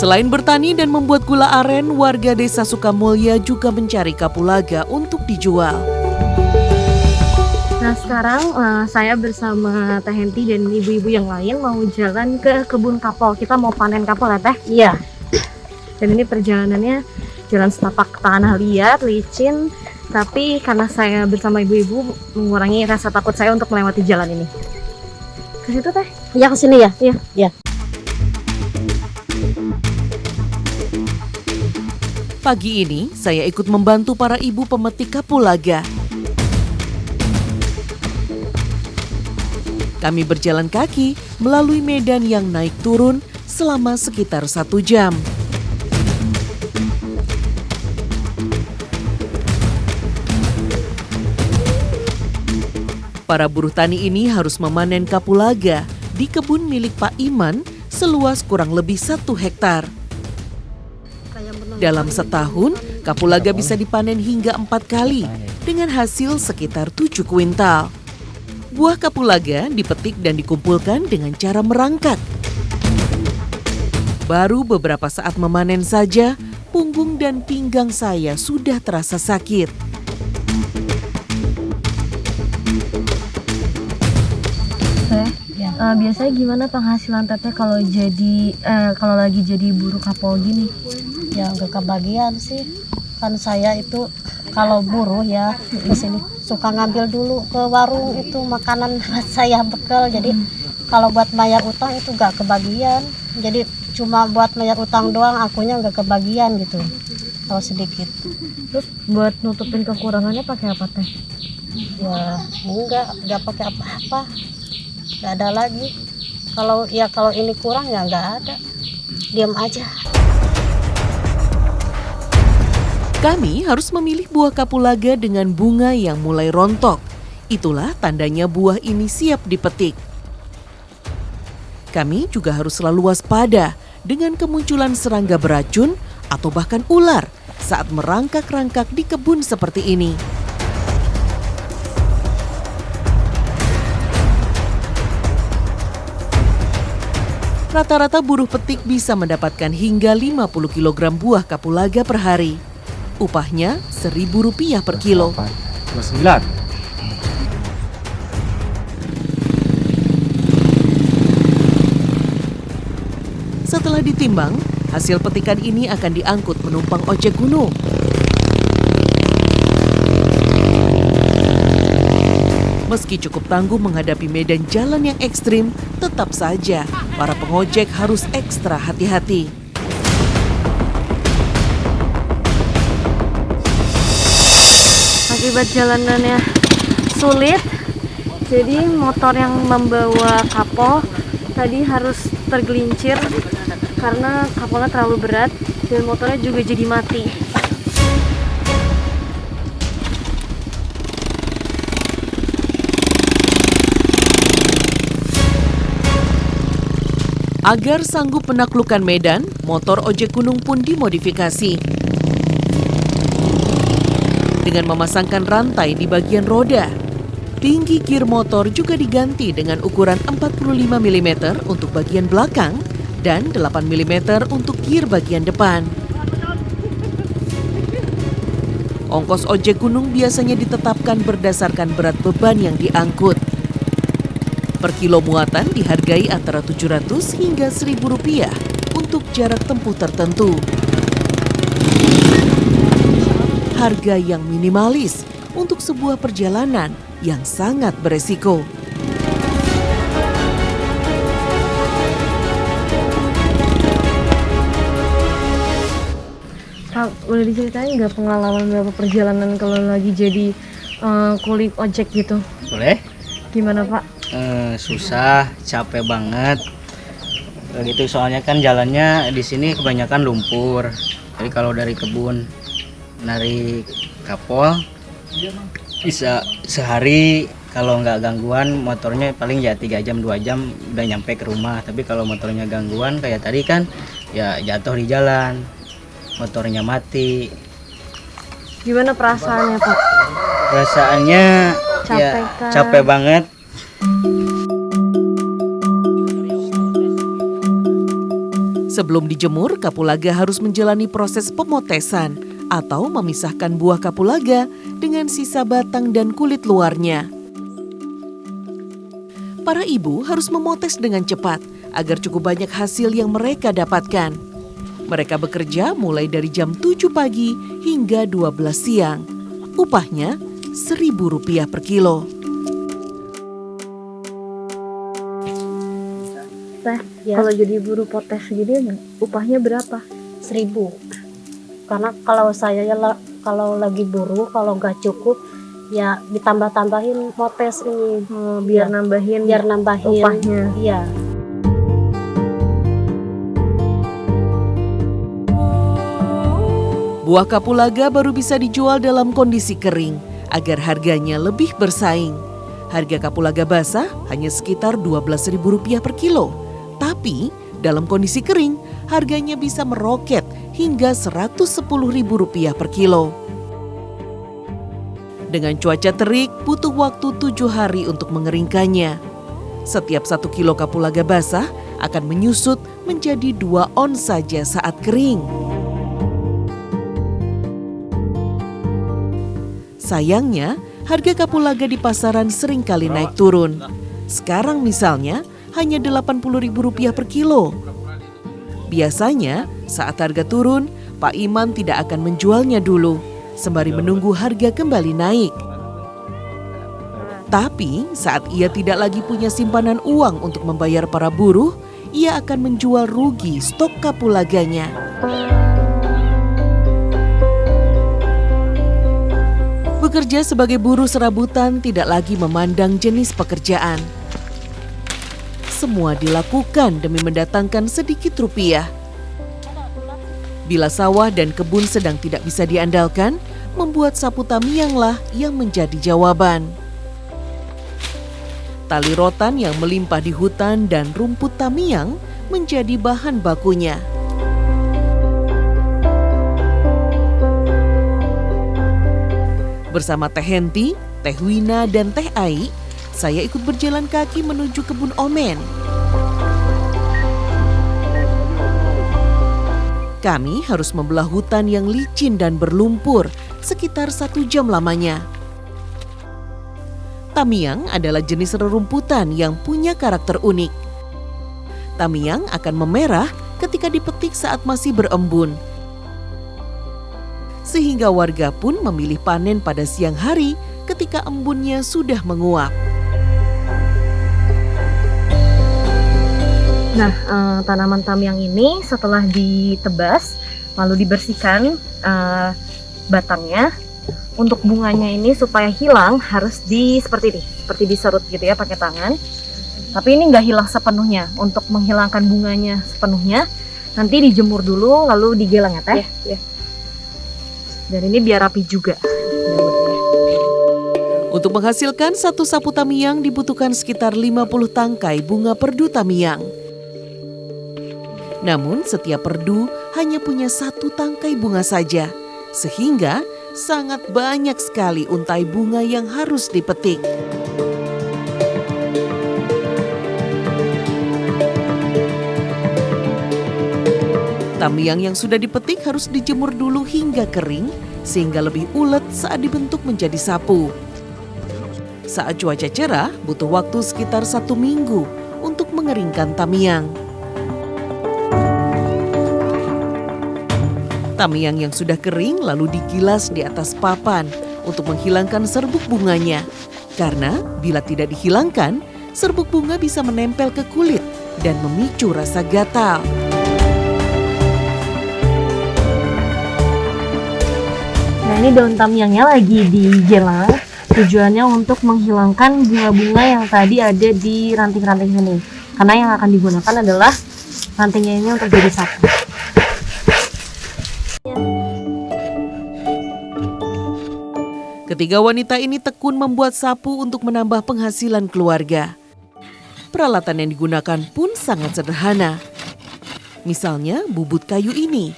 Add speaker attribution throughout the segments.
Speaker 1: Selain bertani dan membuat gula aren, warga desa Sukamulya juga mencari kapulaga untuk dijual.
Speaker 2: Nah sekarang saya bersama Teh Henti dan ibu-ibu yang lain mau jalan ke kebun kapol. Kita mau panen kapol ya Teh?
Speaker 3: Iya.
Speaker 2: Dan ini perjalanannya jalan setapak tanah liat, licin. Tapi karena saya bersama ibu-ibu mengurangi rasa takut saya untuk melewati jalan ini. Ke situ Teh?
Speaker 3: Iya ke sini ya?
Speaker 2: Iya.
Speaker 3: Iya.
Speaker 1: Pagi ini saya ikut membantu para ibu pemetik kapulaga. Kami berjalan kaki melalui medan yang naik turun selama sekitar 1 jam. Para buruh tani ini harus memanen kapulaga di kebun milik Pak Iman seluas kurang lebih 1 hektar. Dalam setahun, kapulaga bisa dipanen hingga 4 kali dengan hasil sekitar 7 kuintal. Buah kapulaga dipetik dan dikumpulkan dengan cara merangkak. Baru beberapa saat memanen saja, punggung dan pinggang saya sudah terasa sakit.
Speaker 2: Biasanya gimana penghasilan Teteh kalau lagi jadi buruh kapol gini?
Speaker 3: Ya nggak kebagian sih. Kan saya itu kalau buruh ya di sini suka ngambil dulu ke warung itu makanan saya bekal. Jadi kalau buat bayar utang itu nggak kebagian. Jadi cuma buat bayar utang doang, akunya nggak kebagian gitu. Kalau sedikit.
Speaker 2: Terus buat nutupin kekurangannya pakai apa Teh?
Speaker 3: Ya nggak pakai apa-apa. Nggak ada lagi. Kalau ini kurang ya nggak ada. Diam aja.
Speaker 1: Kami harus memilih buah kapulaga dengan bunga yang mulai rontok. Itulah tandanya buah ini siap dipetik. Kami juga harus selalu waspada dengan kemunculan serangga beracun atau bahkan ular saat merangkak-rangkak di kebun seperti ini. Rata-rata buruh petik bisa mendapatkan hingga 50 kg buah kapulaga per hari. Upahnya Rp1.000 per kilo.
Speaker 4: 29.
Speaker 1: Setelah ditimbang, hasil petikan ini akan diangkut penumpang ojek gunung. Meski cukup tangguh menghadapi medan jalan yang ekstrim, tetap saja para pengojek harus ekstra hati-hati.
Speaker 2: Akibat jalanannya sulit, jadi motor yang membawa kapol tadi harus tergelincir karena kapolnya terlalu berat dan motornya juga jadi mati.
Speaker 1: Agar sanggup menaklukkan medan, motor ojek gunung pun dimodifikasi. Dengan memasangkan rantai di bagian roda. Tinggi gear motor juga diganti dengan ukuran 45 mm untuk bagian belakang dan 8 mm untuk gear bagian depan. Ongkos ojek gunung biasanya ditetapkan berdasarkan berat beban yang diangkut. Per kilo muatan dihargai antara Rp700 hingga Rp1.000 untuk jarak tempuh tertentu. Harga yang minimalis untuk sebuah perjalanan yang sangat beresiko.
Speaker 2: Pak, boleh diceritain nggak pengalaman berapa perjalanan kalau lagi jadi kulik ojek gitu?
Speaker 5: Boleh.
Speaker 2: Gimana Pak?
Speaker 5: Susah, capek banget. Gitu soalnya kan jalannya di sini kebanyakan lumpur. Jadi kalau dari kebun narik kapol bisa sehari, kalau nggak gangguan motornya paling ya 3 jam 2 jam udah nyampe ke rumah. Tapi kalau motornya gangguan kayak tadi kan ya jatuh di jalan, motornya mati.
Speaker 2: Gimana perasaannya Pak?
Speaker 5: Perasaannya ya capek banget.
Speaker 1: Sebelum dijemur, kapulaga harus menjalani proses pemotesan atau memisahkan buah kapulaga dengan sisa batang dan kulit luarnya. Para ibu harus memotes dengan cepat agar cukup banyak hasil yang mereka dapatkan. Mereka bekerja mulai dari jam 7 pagi hingga 12 siang. Upahnya Rp1.000 per kilo.
Speaker 2: Teh,
Speaker 3: Ya.
Speaker 2: kalau jadi buruh potes gini upahnya berapa?
Speaker 3: 1.000. Karena kalau saya ya kalau lagi buruh, kalau nggak cukup ya ditambah-tambahin motes ini.
Speaker 2: Biar
Speaker 3: Ya,
Speaker 2: nambahin
Speaker 3: biar nambahin
Speaker 2: upahnya.
Speaker 3: Iya.
Speaker 1: Buah kapulaga baru bisa dijual dalam kondisi kering agar harganya lebih bersaing. Harga kapulaga basah hanya sekitar Rp12.000 per kilo. Tapi dalam kondisi kering harganya bisa meroket hingga Rp110.000 per kilo. Dengan cuaca terik butuh waktu 7 hari untuk mengeringkannya. Setiap 1 kilo kapulaga basah akan menyusut menjadi 2 ons saja saat kering. Sayangnya, harga kapulaga di pasaran seringkali naik turun. Sekarang misalnya hanya Rp80.000 per kilo. Biasanya saat harga turun, Pak Iman tidak akan menjualnya dulu, sembari menunggu harga kembali naik. Tapi saat ia tidak lagi punya simpanan uang untuk membayar para buruh, ia akan menjual rugi stok kapulaganya. Bekerja sebagai buruh serabutan tidak lagi memandang jenis pekerjaan. Semua dilakukan demi mendatangkan sedikit rupiah. Bila sawah dan kebun sedang tidak bisa diandalkan, membuat sapu tamianglah yang menjadi jawaban. Tali rotan yang melimpah di hutan dan rumput tamiang menjadi bahan bakunya. Bersama Teh Henti, Teh Wina, dan Teh Ai, saya ikut berjalan kaki menuju kebun Omen. Kami harus membelah hutan yang licin dan berlumpur sekitar 1 jam lamanya. Tamiang adalah jenis rerumputan yang punya karakter unik. Tamiang akan memerah ketika dipetik saat masih berembun. Sehingga warga pun memilih panen pada siang hari ketika embunnya sudah menguap.
Speaker 2: Nah, tanaman tamiang ini setelah ditebas, lalu dibersihkan batangnya. Untuk bunganya ini supaya hilang harus seperti diserut gitu ya pakai tangan. Tapi ini nggak hilang sepenuhnya. Untuk menghilangkan bunganya sepenuhnya, nanti dijemur dulu lalu digelang ya Teh. Iya. Dan ini biar rapi juga.
Speaker 1: Untuk menghasilkan 1 sapu tamiang dibutuhkan sekitar 50 tangkai bunga perdu tamiang. Namun setiap perdu hanya punya 1 tangkai bunga saja, sehingga sangat banyak sekali untai bunga yang harus dipetik. Tamiang yang sudah dipetik harus dijemur dulu hingga kering, sehingga lebih ulet saat dibentuk menjadi sapu. Saat cuaca cerah, butuh waktu sekitar 1 minggu untuk mengeringkan tamiang. Tamiang yang sudah kering lalu digilas di atas papan untuk menghilangkan serbuk bunganya. Karena bila tidak dihilangkan, serbuk bunga bisa menempel ke kulit dan memicu rasa gatal.
Speaker 2: Nah, ini daun tamiangnya lagi digelang. Tujuannya untuk menghilangkan bunga-bunga yang tadi ada di ranting-ranting ini. Karena yang akan digunakan adalah rantingnya ini untuk jadi sapu.
Speaker 1: Ketiga wanita ini tekun membuat sapu untuk menambah penghasilan keluarga. Peralatan yang digunakan pun sangat sederhana. Misalnya bubut kayu ini.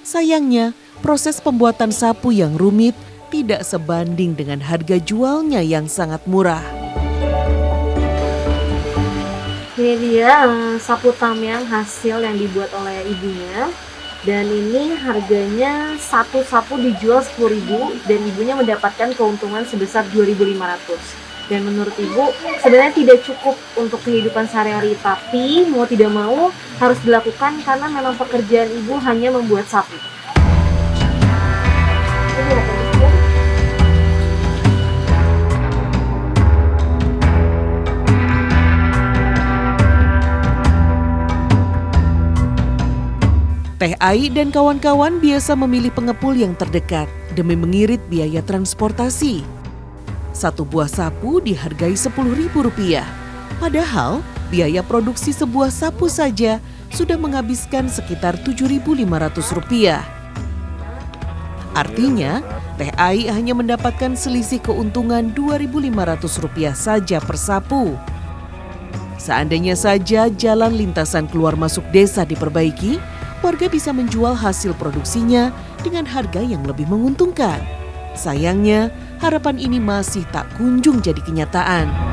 Speaker 1: Sayangnya, proses pembuatan sapu yang rumit tidak sebanding dengan harga jualnya yang sangat murah.
Speaker 2: Ini dia sapu Tamyang hasil yang dibuat oleh ibunya. Dan ini harganya satu sapu dijual 10.000 dan ibunya mendapatkan keuntungan sebesar 2.500. Dan menurut ibu sebenarnya tidak cukup untuk kehidupan sehari-hari, tapi mau tidak mau harus dilakukan karena memang pekerjaan ibu hanya membuat sapu.
Speaker 1: Teh Ai dan kawan-kawan biasa memilih pengepul yang terdekat demi mengirit biaya transportasi. Satu buah sapu dihargai Rp10.000. Padahal biaya produksi sebuah sapu saja sudah menghabiskan sekitar Rp7.500. Artinya, Teh Ai hanya mendapatkan selisih keuntungan Rp2.500 saja per sapu. Seandainya saja jalan lintasan keluar masuk desa diperbaiki, warga bisa menjual hasil produksinya dengan harga yang lebih menguntungkan. Sayangnya, harapan ini masih tak kunjung jadi kenyataan.